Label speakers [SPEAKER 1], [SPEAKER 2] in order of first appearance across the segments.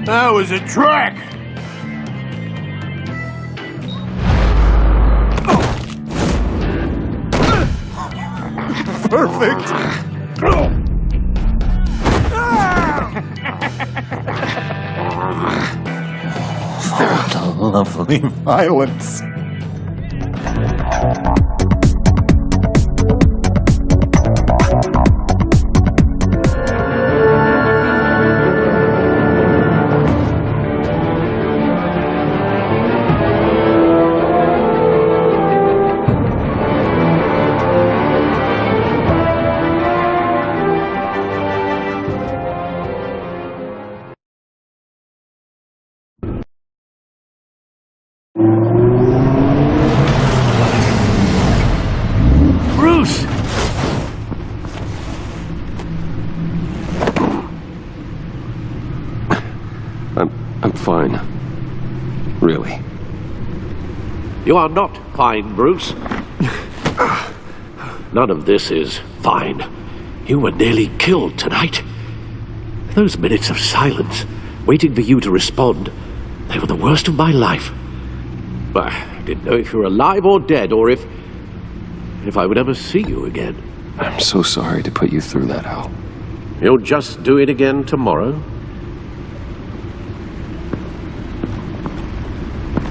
[SPEAKER 1] That was a trick!
[SPEAKER 2] Perfect! Oh, lovely violence.
[SPEAKER 3] Bruce!
[SPEAKER 4] I'm fine. Really.
[SPEAKER 3] You are not fine, Bruce. None of this is fine. You were nearly killed tonight. Those minutes of silence, waiting for you to respond, they were the worst of my life. I didn't know if you were alive or dead, or if I would ever see you again.
[SPEAKER 4] I'm so sorry to put you through that, Hal.
[SPEAKER 3] You'll just do it again tomorrow?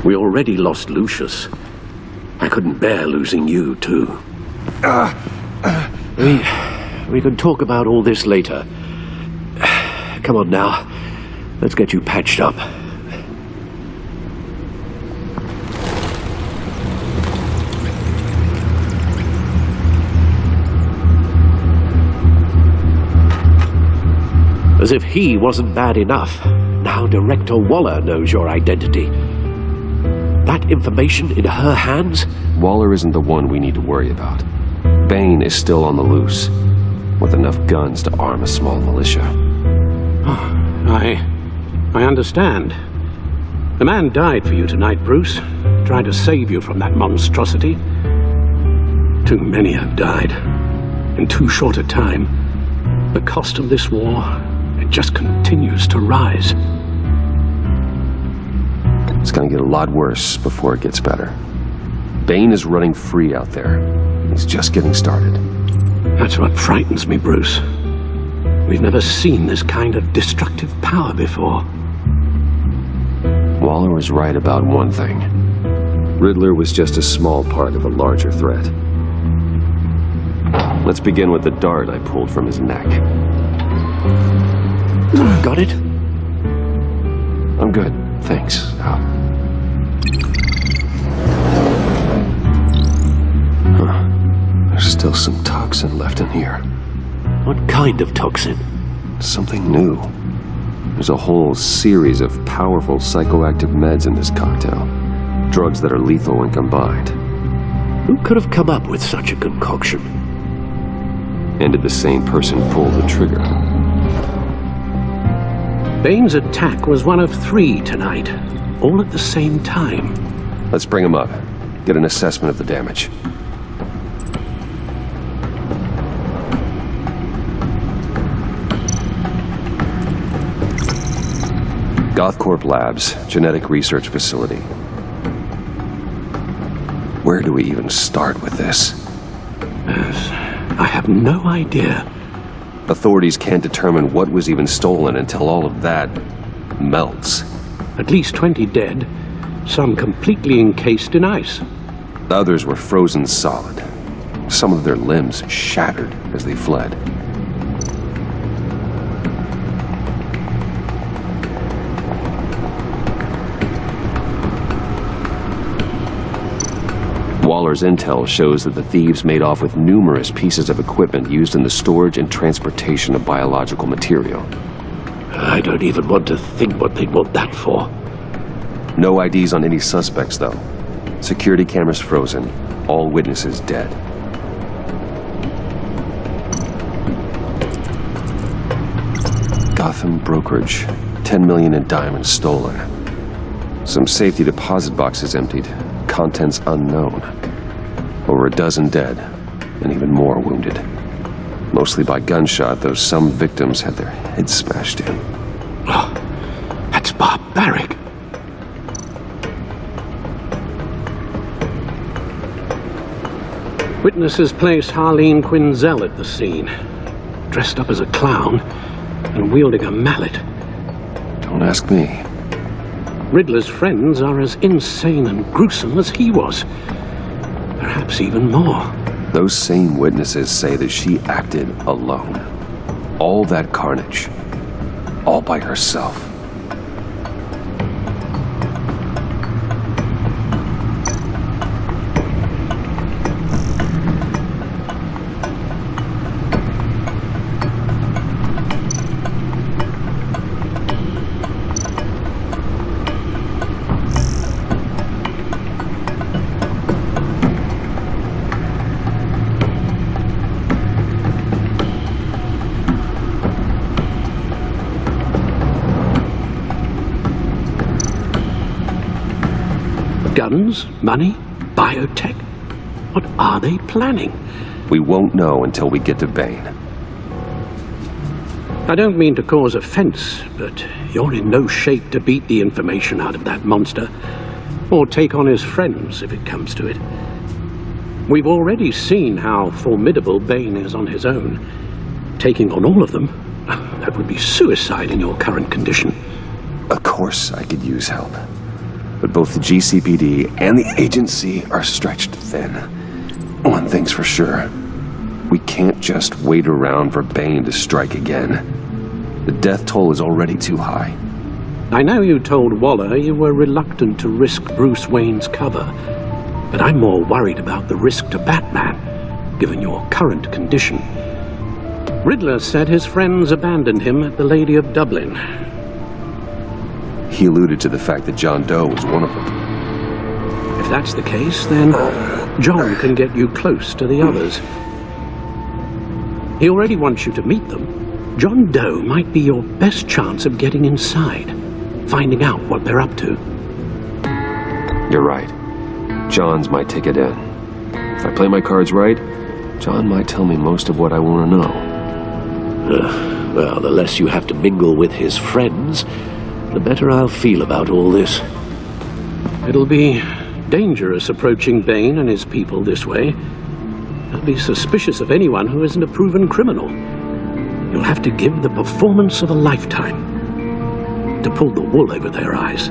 [SPEAKER 3] We already lost Lucius. I couldn't bear losing you, too. We can talk about all this later. Come on now. Let's get you patched up. As if he wasn't bad enough, now Director Waller knows your identity. That information in her hands?
[SPEAKER 4] Waller isn't the one we need to worry about. Bane is still on the loose, with enough guns to arm a small militia.
[SPEAKER 3] I understand. The man died for you tonight, Bruce. Tried to save you from that monstrosity. Too many have died. In too short a time. The cost of this war, it just continues to rise.
[SPEAKER 4] It's gonna get a lot worse before it gets better. Bane is running free out there. He's just getting started.
[SPEAKER 3] That's what frightens me, Bruce. We've never seen this kind of destructive power before.
[SPEAKER 4] Waller was right about one thing. Riddler was just a small part of a larger threat. Let's begin with the dart I pulled from his neck.
[SPEAKER 3] Got it?
[SPEAKER 4] I'm good, thanks, Hal. There's still some toxin left in here.
[SPEAKER 3] What kind of toxin?
[SPEAKER 4] Something new. There's a whole series of powerful psychoactive meds in this cocktail. Drugs that are lethal when combined.
[SPEAKER 3] Who could have come up with such a concoction?
[SPEAKER 4] And did the same person pull the trigger?
[SPEAKER 3] Bane's attack was one of 3 tonight, all at the same time.
[SPEAKER 4] Let's bring him up. Get an assessment of the damage. Gothcorp Labs, genetic research facility. Where do we even start with this?
[SPEAKER 3] I have no idea.
[SPEAKER 4] Authorities can't determine what was even stolen until all of that melts.
[SPEAKER 3] At least 20 dead, some completely encased in ice.
[SPEAKER 4] Others were frozen solid. Some of their limbs shattered as they fled. Waller's intel shows that the thieves made off with numerous pieces of equipment used in the storage and transportation of biological material.
[SPEAKER 3] I don't even want to think what they'd want that for.
[SPEAKER 4] No IDs on any suspects, though. Security cameras frozen. All witnesses dead. Gotham brokerage. 10 million in diamonds stolen. Some safety deposit boxes emptied. Contents unknown. Over a dozen dead, and even more wounded. Mostly by gunshot, though some victims had their heads smashed in.
[SPEAKER 3] Oh, that's barbaric. Witnesses place Harleen Quinzel at the scene, dressed up as a clown and wielding a mallet.
[SPEAKER 4] Don't ask me.
[SPEAKER 3] Riddler's friends are as insane and gruesome as he was. Perhaps even more.
[SPEAKER 4] Those same witnesses say that she acted alone. All that carnage. All by herself.
[SPEAKER 3] Guns, money, biotech. What are they planning?
[SPEAKER 4] We won't know until we get to Bane.
[SPEAKER 3] I don't mean to cause offense, but you're in no shape to beat the information out of that monster, or take on his friends if it comes to it. We've already seen how formidable Bane is on his own. Taking on all of them, that would be suicide in your current condition.
[SPEAKER 4] Of course I could use help. But both the GCPD and the agency are stretched thin. One thing's for sure. We can't just wait around for Bane to strike again. The death toll is already too high.
[SPEAKER 3] I know you told Waller you were reluctant to risk Bruce Wayne's cover, but I'm more worried about the risk to Batman, given your current condition. Riddler said his friends abandoned him at the Lady of Dublin.
[SPEAKER 4] He alluded to the fact that John Doe was one of them.
[SPEAKER 3] If that's the case, then John can get you close to the others. He already wants you to meet them. John Doe might be your best chance of getting inside, finding out what they're up to.
[SPEAKER 4] You're right. John's my ticket in. If I play my cards right, John might tell me most of what I want to know.
[SPEAKER 3] Well, the less you have to mingle with his friends, the better I'll feel about all this. It'll be dangerous approaching Bane and his people this way. They'll be suspicious of anyone who isn't a proven criminal. You'll have to give the performance of a lifetime to pull the wool over their eyes.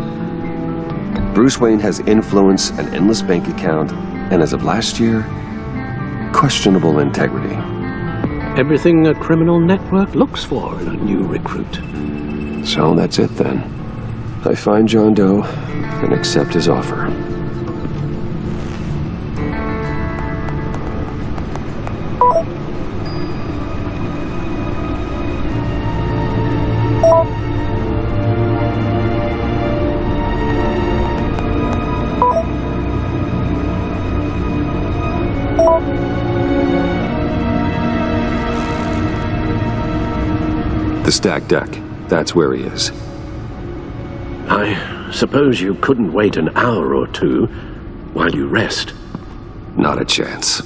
[SPEAKER 4] Bruce Wayne has influence, an endless bank account, and as of last year, questionable integrity.
[SPEAKER 3] Everything a criminal network looks for in a new recruit.
[SPEAKER 4] So that's it then. I find John Doe and accept his offer. The stacked deck. That's where he is.
[SPEAKER 3] I suppose you couldn't wait an hour or two while you rest.
[SPEAKER 4] Not a chance.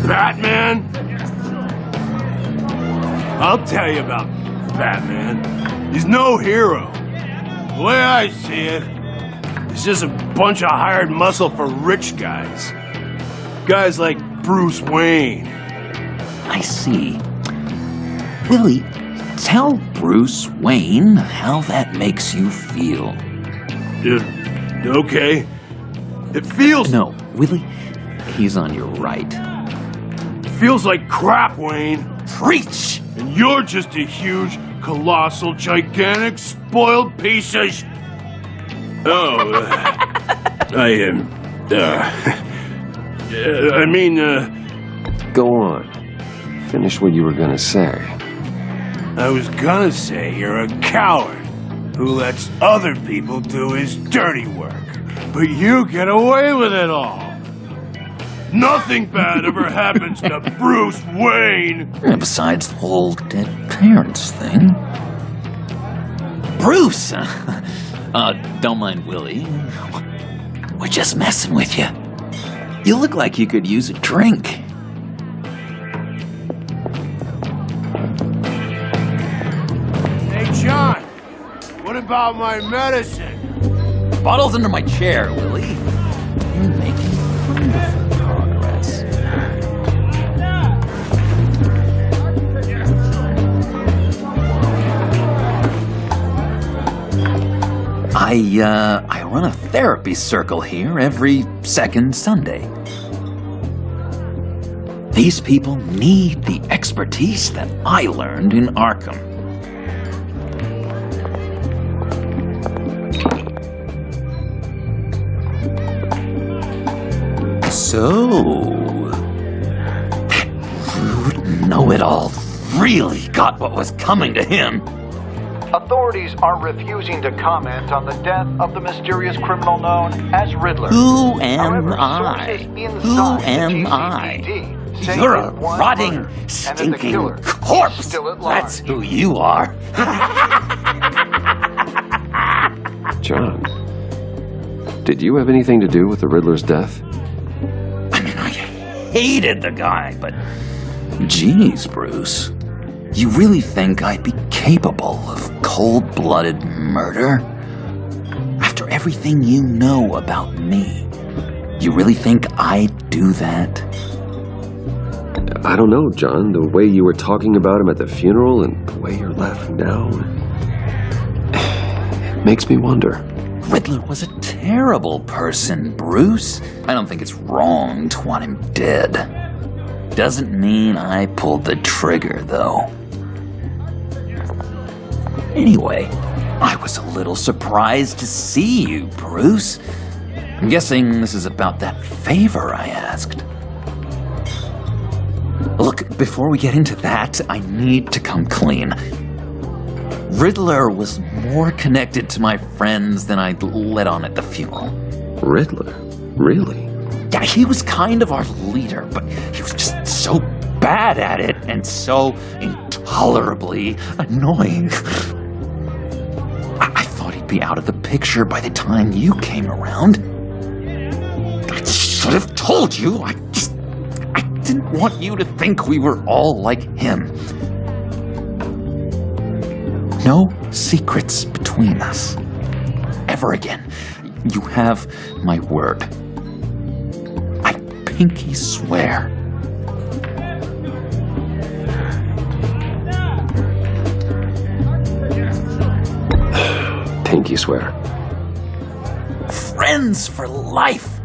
[SPEAKER 1] Batman? I'll tell you about Batman. He's no hero. The way I see it, he's just a bunch of hired muscle for rich guys. Guys like Bruce Wayne.
[SPEAKER 2] I see. Willie, tell Bruce Wayne how that makes you feel.
[SPEAKER 1] Okay. It feels...
[SPEAKER 2] No, Willie, he's on your right.
[SPEAKER 1] It feels like crap, Wayne.
[SPEAKER 2] Preach!
[SPEAKER 1] And you're just a huge, colossal, gigantic, spoiled piece of
[SPEAKER 4] Go on. Finish what you were gonna say.
[SPEAKER 1] I was gonna say you're a coward who lets other people do his dirty work. But you get away with it all. Nothing bad ever happens to Bruce Wayne.
[SPEAKER 2] Besides the whole dead parents thing. Bruce! Don't mind Willie. We're just messing with you. You look like you could use a drink.
[SPEAKER 1] Hey, John, what about my medicine?
[SPEAKER 2] Bottle's under my chair, Willie. You're making wonderful progress. I run a therapy circle here every second Sunday. These people need the expertise that I learned in Arkham. So, rude know-it-all really got what was coming to him.
[SPEAKER 5] Authorities are refusing to comment on the death of the mysterious criminal known as Riddler.
[SPEAKER 2] Who am
[SPEAKER 5] However,
[SPEAKER 2] I?
[SPEAKER 5] sources
[SPEAKER 2] Who
[SPEAKER 5] inside the
[SPEAKER 2] am I?
[SPEAKER 5] GCPD say
[SPEAKER 2] You're a
[SPEAKER 5] it was
[SPEAKER 2] rotting,
[SPEAKER 5] murder, and that the
[SPEAKER 2] stinking
[SPEAKER 5] killer is
[SPEAKER 2] corpse.
[SPEAKER 5] still at large.
[SPEAKER 2] That's who you are.
[SPEAKER 4] John, did you have anything to do with the Riddler's death?
[SPEAKER 2] I mean, I hated the guy, but geez, Bruce. You really think I'd be capable of cold-blooded murder? After everything you know about me, you really think I'd do that?
[SPEAKER 4] I don't know, John. The way you were talking about him at the funeral and the way you're laughing now, it makes me wonder.
[SPEAKER 2] Riddler was a terrible person, Bruce. I don't think it's wrong to want him dead. Doesn't mean I pulled the trigger, though. Anyway, I was a little surprised to see you, Bruce. I'm guessing this is about that favor I asked. Look, before we get into that, I need to come clean. Riddler was more connected to my friends than I'd let on at the funeral.
[SPEAKER 4] Riddler? Really?
[SPEAKER 2] Yeah, he was kind of our leader, but he was just so bad at it and so intolerably annoying. I thought he'd be out of the picture by the time you came around. I should have told you. I didn't want you to think we were all like him. No secrets between us. Ever again. You have my word. I pinky swear.
[SPEAKER 4] Pinky swear.
[SPEAKER 2] Friends for life.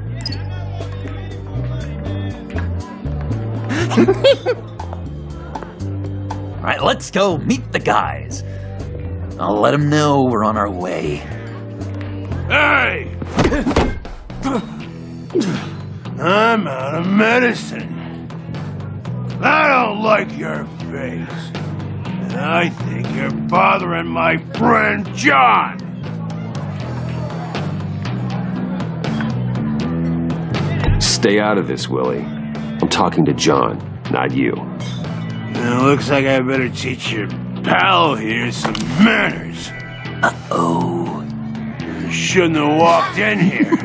[SPEAKER 2] All right, let's go meet the guys. I'll let them know we're on our way.
[SPEAKER 1] Hey! I'm out of medicine. I don't like your face. And I think you're bothering my friend John.
[SPEAKER 4] Stay out of this, Willie. I'm talking to John, not you.
[SPEAKER 1] It looks like I better teach your pal here some manners.
[SPEAKER 2] Uh-oh.
[SPEAKER 1] You shouldn't have walked in here.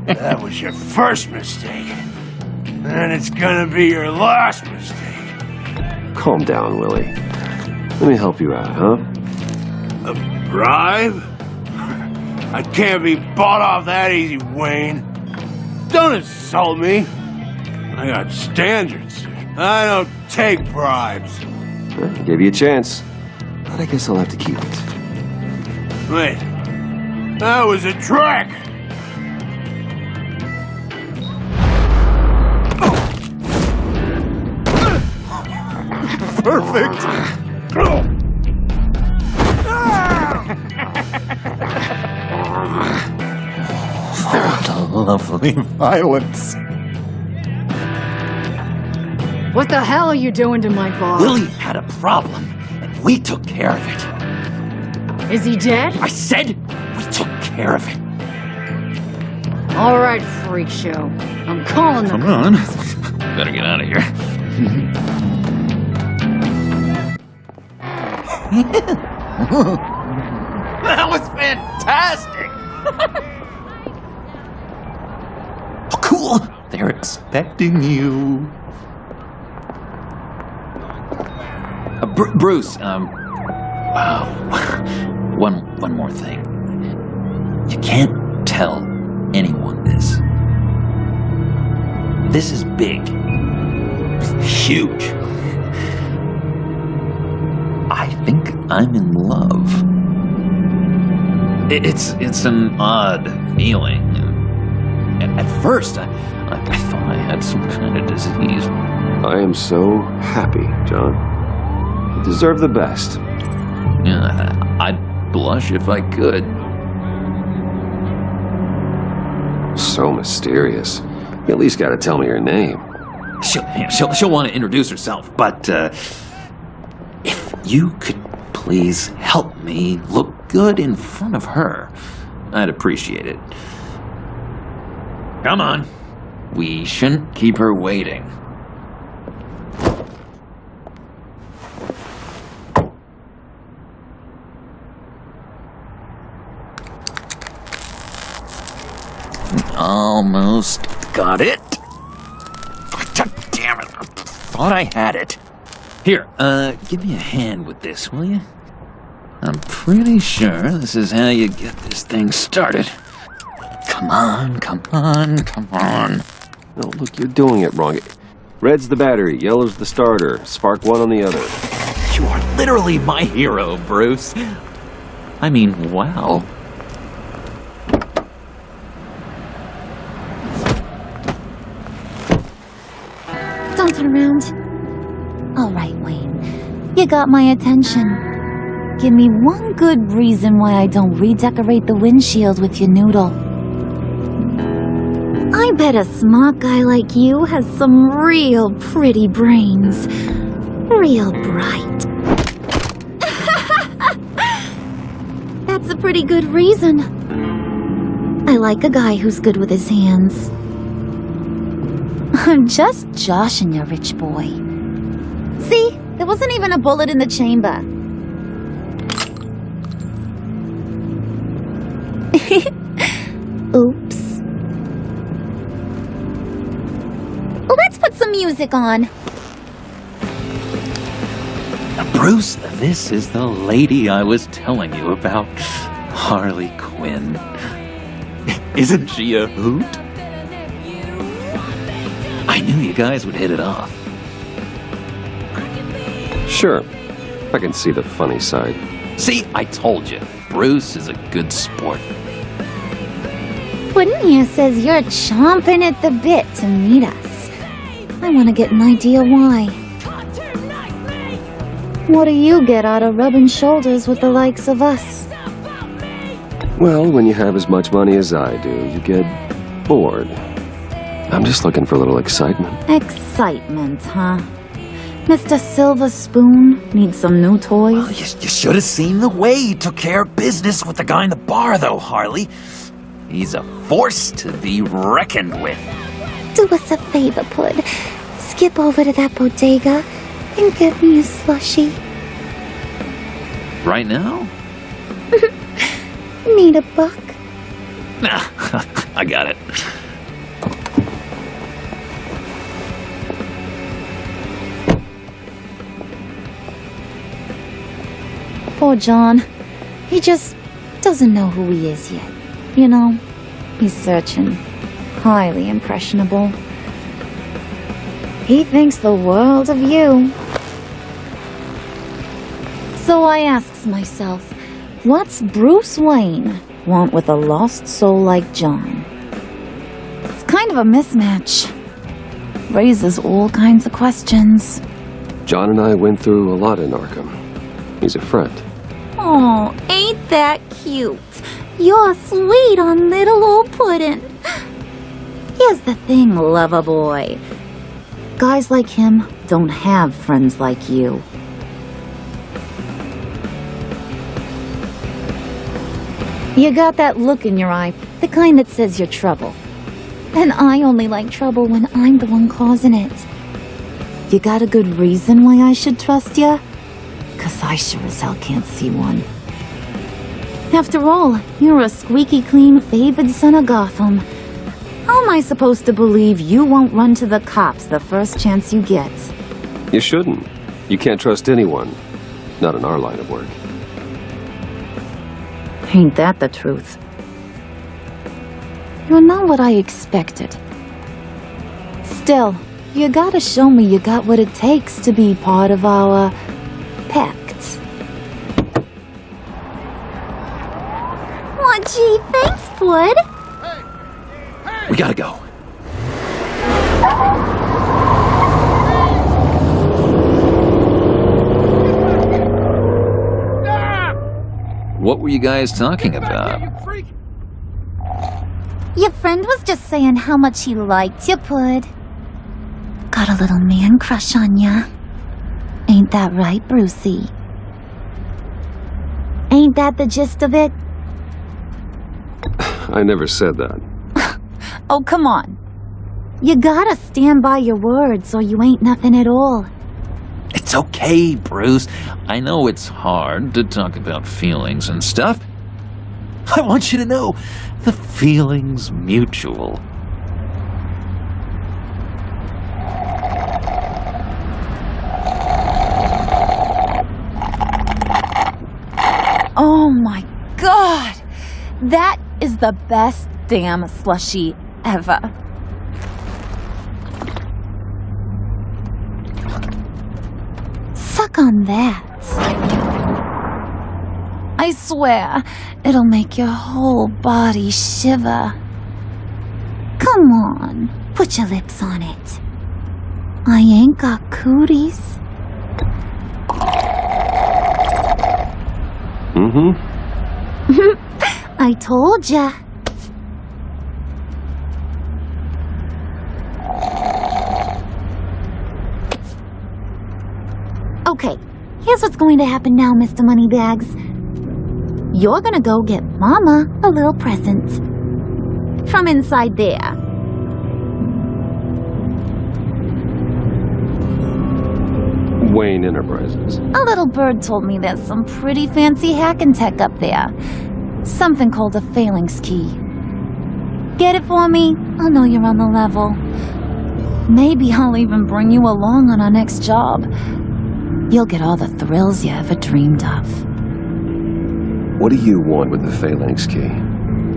[SPEAKER 1] That was your first mistake. And it's gonna be your last mistake.
[SPEAKER 4] Calm down, Willie. Let me help you out, huh?
[SPEAKER 1] A bribe? I can't be bought off that easy, Wayne. Don't insult me. I got standards. I don't take bribes.
[SPEAKER 4] Well, I gave you a chance, but I guess I'll have to keep it.
[SPEAKER 1] Wait, that was a trick. Perfect.
[SPEAKER 2] Lovely violence.
[SPEAKER 6] What the hell are you doing to my boss?
[SPEAKER 2] Willie had a problem, and we took care of it.
[SPEAKER 6] Is he dead?
[SPEAKER 2] I said we took care of it.
[SPEAKER 6] All right, freak show. I'm calling the
[SPEAKER 2] Come on. Better get out of here. That was fantastic! fool! They're expecting you. Bruce, one more thing. You can't tell anyone this. This is big. Huge. I think I'm in love. It's an odd feeling. At first, I thought I had some kind of disease.
[SPEAKER 4] I am so happy, John. You deserve the best.
[SPEAKER 2] Yeah, I'd blush if I could.
[SPEAKER 4] So mysterious. You at least gotta tell me your name.
[SPEAKER 2] She'll want to introduce herself, but if you could please help me look good in front of her, I'd appreciate it. Come on. We shouldn't keep her waiting. Almost got it. God damn it. I thought I had it. Here, give me a hand with this, will you? I'm pretty sure this is how you get this thing started. Come on, come on, come on.
[SPEAKER 4] Oh, look, you're doing it wrong. Red's the battery, yellow's the starter, spark one on the other.
[SPEAKER 2] You are literally my hero, Bruce. I mean, wow.
[SPEAKER 7] Don't turn around. All right, Wayne. You got my attention. Give me one good reason why I don't redecorate the windshield with your noodle. I bet a smart guy like you has some real pretty brains. Real bright. That's a pretty good reason. I like a guy who's good with his hands. I'm just joshing you, rich boy. See? There wasn't even a bullet in the chamber. Oops. Let's put some music on.
[SPEAKER 2] Bruce, this is the lady I was telling you about. Harley Quinn. Isn't she a hoot? I knew you guys would hit it off.
[SPEAKER 4] Sure, I can see the funny side.
[SPEAKER 2] See, I told you, Bruce is a good sport.
[SPEAKER 7] Puddin' here says you're chomping at the bit to meet us. I want to get an idea why. What do you get out of rubbing shoulders with the likes of us?
[SPEAKER 4] Well, when you have as much money as I do, you get bored. I'm just looking for a little excitement.
[SPEAKER 7] Excitement, huh? Mr. Silver Spoon needs some new toys?
[SPEAKER 2] Well, you should have seen the way he took care of business with the guy in the bar, though, Harley. He's a force to be reckoned with.
[SPEAKER 7] Do us a favor, Pud. Skip over to that bodega and get me a slushie.
[SPEAKER 2] Right now?
[SPEAKER 7] Need a buck?
[SPEAKER 2] Nah, I got it.
[SPEAKER 7] Poor John. He just doesn't know who he is yet. You know, he's searching. Highly impressionable. He thinks the world of you. So I asks myself, what's Bruce Wayne want with a lost soul like John? It's kind of a mismatch. Raises all kinds of questions.
[SPEAKER 4] John and I went through a lot in Arkham. He's a friend.
[SPEAKER 7] Oh, ain't that cute? You're sweet on little old Puddin'. Here's the thing, lover boy. Guys like him don't have friends like you. You got that look in your eye, the kind that says you're trouble. And I only like trouble when I'm the one causing it. You got a good reason why I should trust you? 'Cause I sure as hell can't see one. After all, you're a squeaky clean favored son of Gotham. I'll am I supposed to believe you won't run to the cops the first chance you get?
[SPEAKER 4] You shouldn't. You can't trust anyone. Not in our line of work.
[SPEAKER 7] Ain't that the truth? You're not what I expected. Still, you gotta show me you got what it takes to be part of our PACT. Aw, gee, thanks, Bud.
[SPEAKER 2] We gotta go. What were you guys talking about?
[SPEAKER 7] Your friend was just saying how much he liked you, Bud. Got a little man crush on ya. Ain't that right, Brucey? Ain't that the gist of it?
[SPEAKER 4] I never said that.
[SPEAKER 7] Oh, come on. You gotta stand by your words or you ain't nothing at all.
[SPEAKER 2] It's okay, Bruce. I know it's hard to talk about feelings and stuff. I want you to know the feeling's mutual.
[SPEAKER 7] Oh my God! That is the best damn slushie ever. Suck on that. I swear, it'll make your whole body shiver. Come on, put your lips on it. I ain't got cooties. I told ya. Okay, here's what's going to happen now, Mr. Moneybags. You're gonna go get Mama a little present. From inside there.
[SPEAKER 4] Wayne Enterprises.
[SPEAKER 7] A little bird told me there's some pretty fancy hacking tech up there. Something called a phalanx key. Get it for me? I'll know you're on the level. Maybe I'll even bring you along on our next job. You'll get all the thrills you ever dreamed of.
[SPEAKER 4] What do you want with the phalanx key?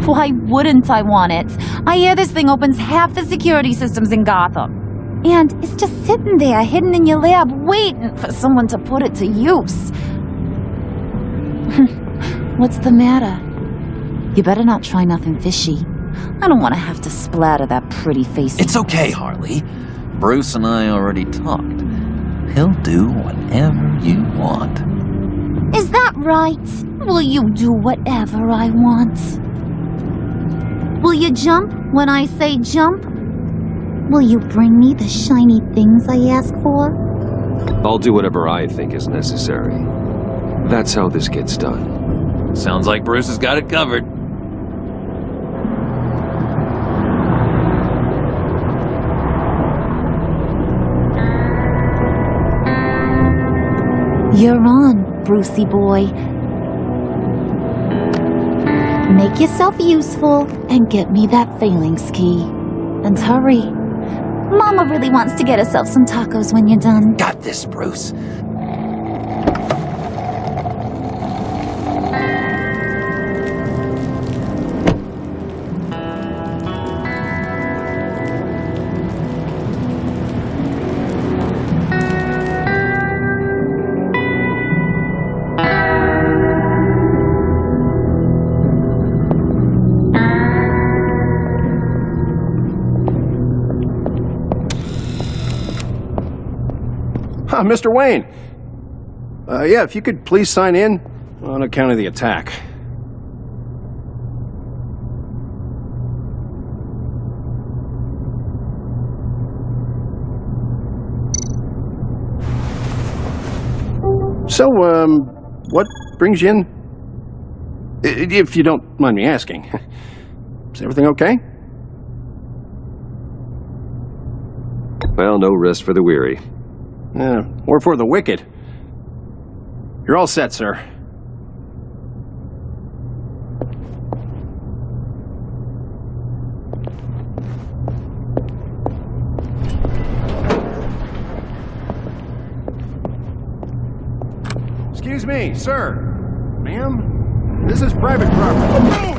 [SPEAKER 7] Why wouldn't I want it? I hear this thing opens half the security systems in Gotham. And it's just sitting there, hidden in your lab, waiting for someone to put it to use. What's the matter? You better not try nothing fishy. I don't want to have to splatter that pretty face.
[SPEAKER 2] It's okay, Harley. Bruce and I already talked. He'll do whatever you want.
[SPEAKER 7] Is that right? Will you do whatever I want? Will you jump when I say jump? Will you bring me the shiny things I ask for?
[SPEAKER 4] I'll do whatever I think is necessary. That's how this gets done.
[SPEAKER 2] Sounds like Bruce has got it covered.
[SPEAKER 7] You're on, Brucey boy. Make yourself useful and get me that phalanx key. And hurry. Mama really wants to get herself some tacos when you're done.
[SPEAKER 2] Got this, Bruce.
[SPEAKER 8] Mr. Wayne. Yeah, if you could please sign in on account of the attack. So, what brings you in? If you don't mind me asking. Is everything okay?
[SPEAKER 4] Well, no rest for the weary.
[SPEAKER 8] Or for the wicked. You're all set, sir. Excuse me, sir. Ma'am? This is private property.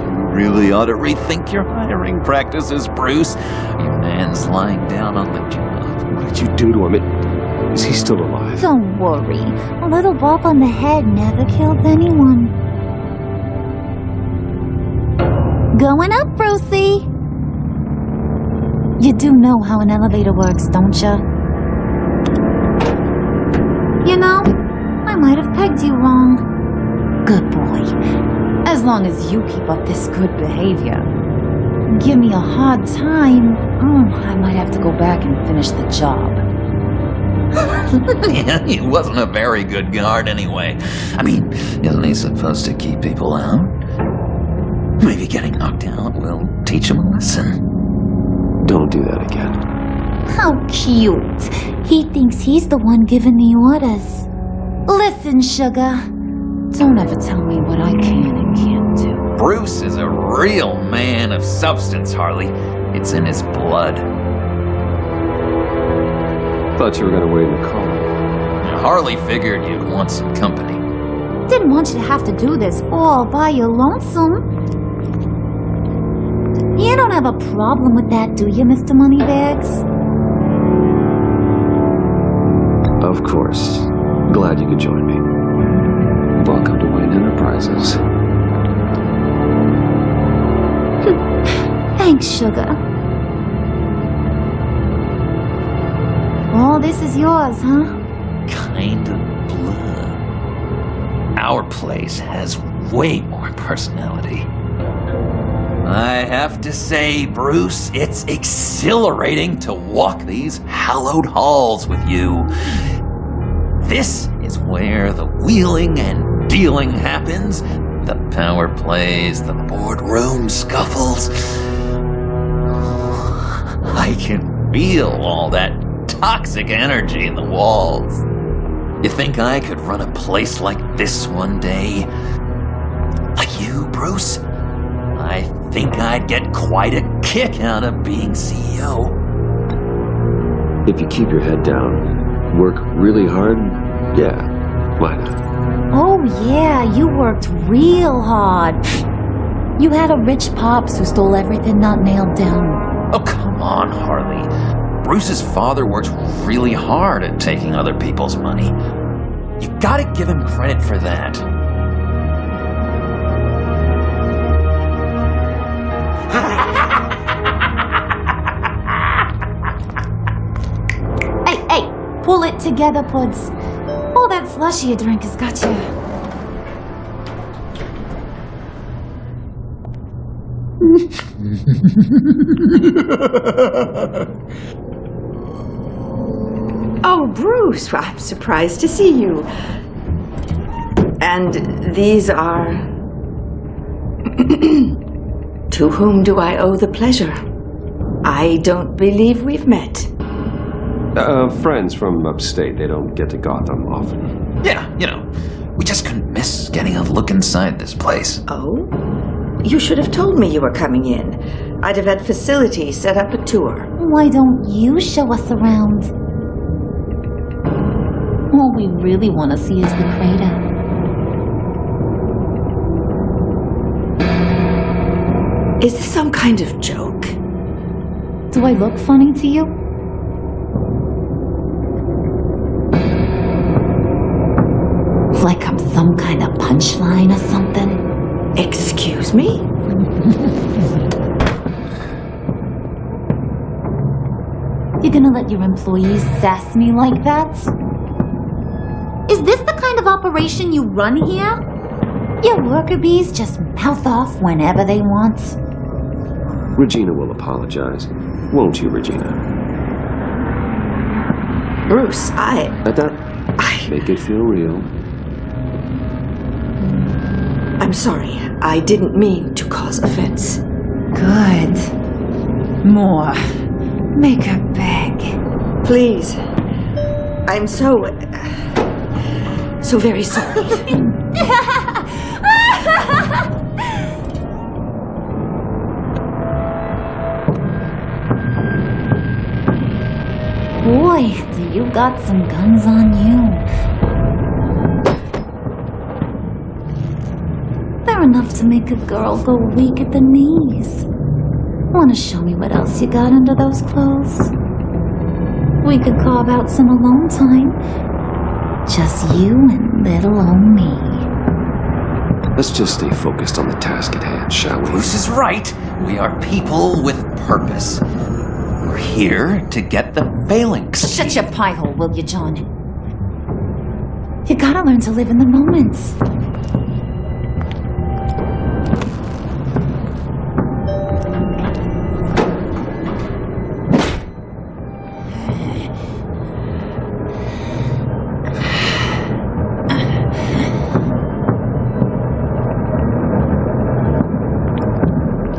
[SPEAKER 2] You really ought to rethink your hiring practices, Bruce. Your man's lying down on the job.
[SPEAKER 4] What did you do to him? Is he still alive?
[SPEAKER 7] Don't worry. A little bump on the head never killed anyone. Going up, Brucey. You do know how an elevator works, don't you? You know, I might have pegged you wrong. Good boy. As long as you keep up this good behavior. Give me a hard time, I might have to go back and finish the job.
[SPEAKER 2] Yeah, he wasn't a very good guard anyway. I mean, isn't he supposed to keep people out? Maybe getting knocked out will teach him a lesson.
[SPEAKER 4] Don't do that again.
[SPEAKER 7] How cute. He thinks he's the one giving the orders. Listen, sugar. Don't ever tell me what I can and can't do.
[SPEAKER 2] Bruce is a real man of substance, Harley. It's in his blood.
[SPEAKER 4] Thought you were going to wait in the car.
[SPEAKER 2] Harley figured you'd want some company.
[SPEAKER 7] Didn't want you to have to do this all by your lonesome. You don't have a problem with that, do you, Mr. Moneybags?
[SPEAKER 4] Of course. Glad you could join me. Welcome to Wayne Enterprises.
[SPEAKER 7] Thanks, sugar. All this is yours, huh?
[SPEAKER 2] Kind of blur. Our place has way more personality. I have to say, Bruce, it's exhilarating to walk these hallowed halls with you. This is where the wheeling and dealing happens, the power plays, the boardroom scuffles. I can feel all that toxic energy in the walls. You think I could run a place like this one day? Like you, Bruce? I think I'd get quite a kick out of being CEO.
[SPEAKER 4] If you keep your head down, work really hard, yeah, why not?
[SPEAKER 7] Oh, yeah, you worked real hard. You had a rich pops who stole everything not nailed down.
[SPEAKER 2] Oh, come on, Harley. Bruce's father worked really hard at taking other people's money. You gotta give him credit for that.
[SPEAKER 7] Hey, pull it together, Puds. All that slushy you drink has got you.
[SPEAKER 9] Oh, Bruce, I'm surprised to see you. And these are... To whom do I owe the pleasure? I don't believe we've met.
[SPEAKER 4] Friends from upstate. They don't get to Gotham often.
[SPEAKER 2] Yeah, you know, we just couldn't miss getting a look inside this place.
[SPEAKER 9] Oh? You should have told me you were coming in. I'd have had facilities set up a tour.
[SPEAKER 7] Why don't you show us around? All we really want to see is the crater.
[SPEAKER 9] Is this some kind of joke?
[SPEAKER 7] Do I look funny to you? Like I'm some kind of punchline or something?
[SPEAKER 9] Excuse me?
[SPEAKER 7] You're gonna let your employees sass me like that? Is this the kind of operation you run here? Your worker bees just mouth off whenever they want.
[SPEAKER 4] Regina will apologize. Won't you, Regina?
[SPEAKER 9] Bruce,
[SPEAKER 4] Make it feel real.
[SPEAKER 9] I'm sorry. I didn't mean to cause offense.
[SPEAKER 6] Good. More. Make her beg.
[SPEAKER 9] Please. I'm so very sorry.
[SPEAKER 7] you got some guns on you. They're enough to make a girl go weak at the knees. Wanna show me what else you got under those clothes? We could carve out some alone time. Just you and little old me.
[SPEAKER 4] Let's just stay focused on the task at hand, shall we?
[SPEAKER 2] Bruce is right. We are people with purpose. We're here to get the phalanx.
[SPEAKER 7] Shut your pie hole, will you, John? You gotta learn to live in the moment.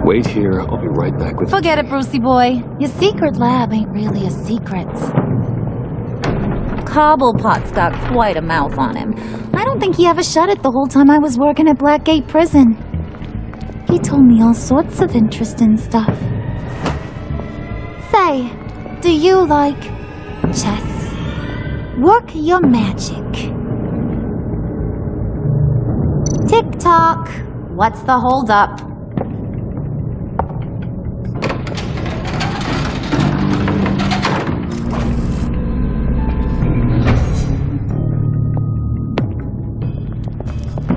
[SPEAKER 4] Wait here. I'll be right back with...
[SPEAKER 7] Forget it, Brucey boy. Your secret lab ain't really a secret. Cobblepot's got quite a mouth on him. I don't think he ever shut it the whole time I was working at Blackgate Prison. He told me all sorts of interesting stuff. Say, do you like chess? Work your magic. Tick-tock. What's the holdup?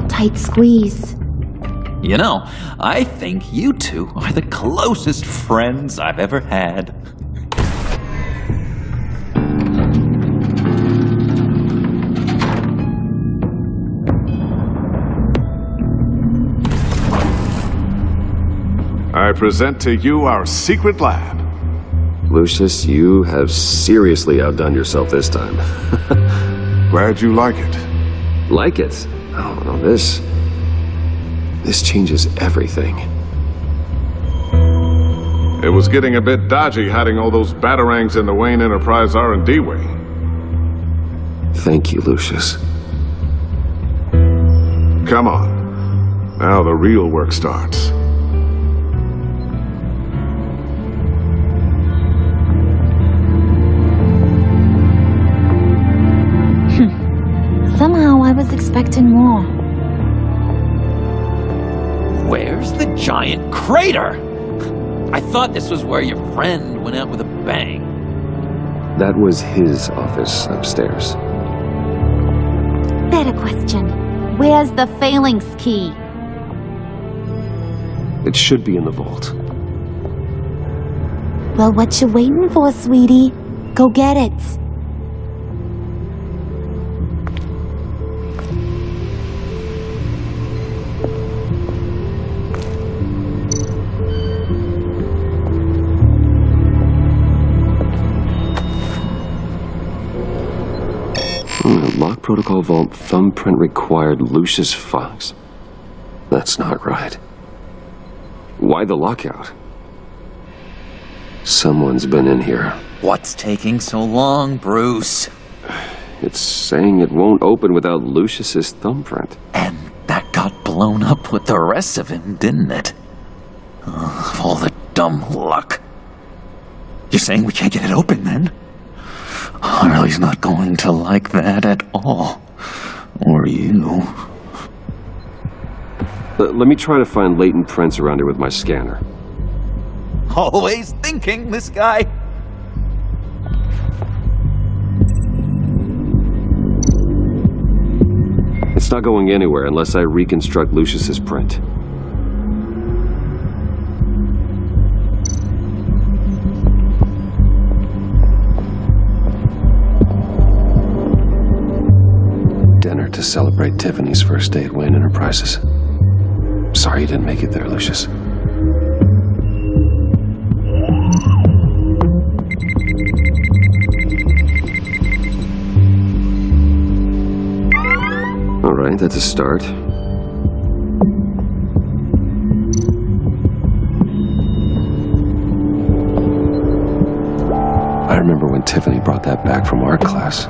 [SPEAKER 7] Tight squeeze.
[SPEAKER 2] You know, I think you two are the closest friends I've ever had.
[SPEAKER 10] I present to you our secret lab.
[SPEAKER 4] Lucius, you have seriously outdone yourself this time.
[SPEAKER 10] Glad you like it.
[SPEAKER 4] Like it? Oh, no, this changes everything.
[SPEAKER 10] It was getting a bit dodgy hiding all those batarangs in the Wayne Enterprise R&D wing.
[SPEAKER 4] Thank you, Lucius.
[SPEAKER 10] Come on. Now the real work starts.
[SPEAKER 7] Somehow I was expecting more.
[SPEAKER 2] Where's the giant crater? I thought this was where your friend went out with a bang.
[SPEAKER 4] That was his office upstairs.
[SPEAKER 7] Better question. Where's the phalanx key?
[SPEAKER 4] It should be in the vault.
[SPEAKER 7] Well, what you waiting for, sweetie? Go get it.
[SPEAKER 4] Lock protocol vault thumbprint required Lucius Fox. That's not right. Why the lockout? Someone's been in here.
[SPEAKER 2] What's taking so long, Bruce?
[SPEAKER 4] It's saying it won't open without Lucius's thumbprint.
[SPEAKER 2] And that got blown up with the rest of him, didn't it? All the dumb luck. You're saying we can't get it open, then? Harley's not going to like that at all. Or you.
[SPEAKER 4] Let me try to find latent prints around here with my scanner.
[SPEAKER 2] Always thinking, this guy.
[SPEAKER 4] It's not going anywhere unless I reconstruct Lucius's print. Dinner to celebrate Tiffany's first day at Wayne Enterprises. Sorry you didn't make it there, Lucius. All right, that's a start. I remember when Tiffany brought that back from art class.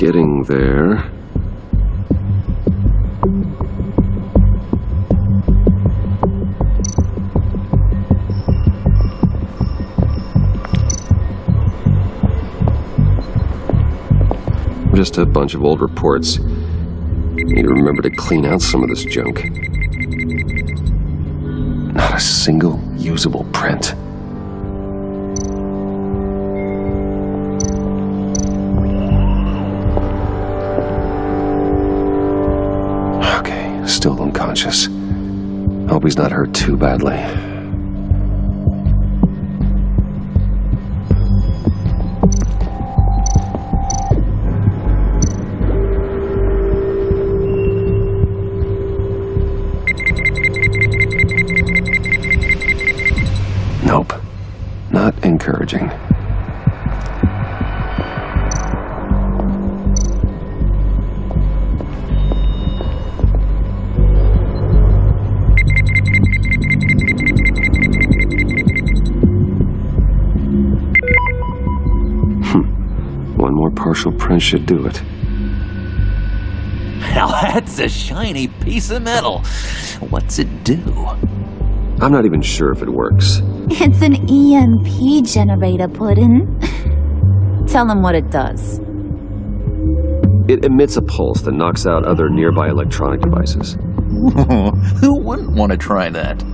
[SPEAKER 4] getting there. Just a bunch of old reports. Need to remember to clean out some of this junk. Not a single usable print. Okay, still unconscious. Hope he's not hurt too badly. Nope. Not encouraging. One more partial print should do it.
[SPEAKER 2] Now that's a shiny piece of metal. What's it do?
[SPEAKER 4] I'm not even sure if it works.
[SPEAKER 7] It's an EMP generator, Puddin'. Tell him what it does.
[SPEAKER 4] It emits a pulse that knocks out other nearby electronic devices.
[SPEAKER 2] Who wouldn't want to try that?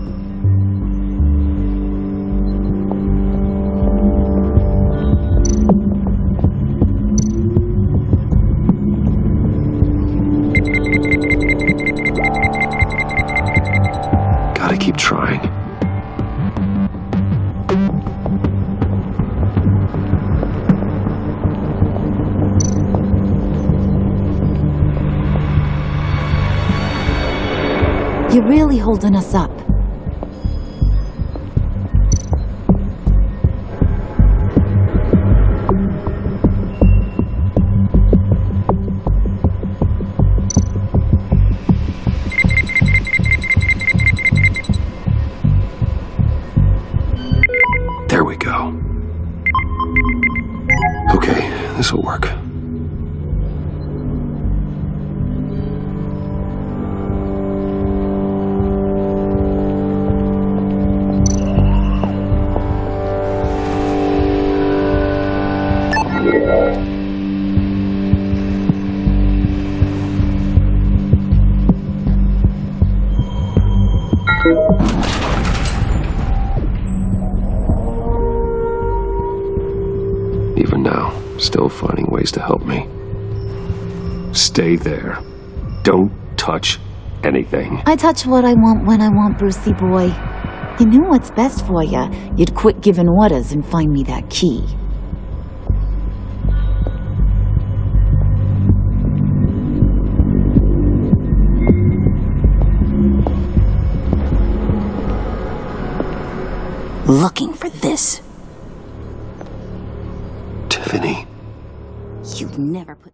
[SPEAKER 4] Gotta keep trying.
[SPEAKER 7] You're really holding us up.
[SPEAKER 4] There we go. Okay, this'll work. Even now, still finding ways to help me. Stay there. Don't touch anything.
[SPEAKER 7] I touch what I want when I want, Brucey boy. You knew what's best for you. You'd quit giving orders and find me that key. Looking for this.
[SPEAKER 4] Tiffany.
[SPEAKER 7] You've never put...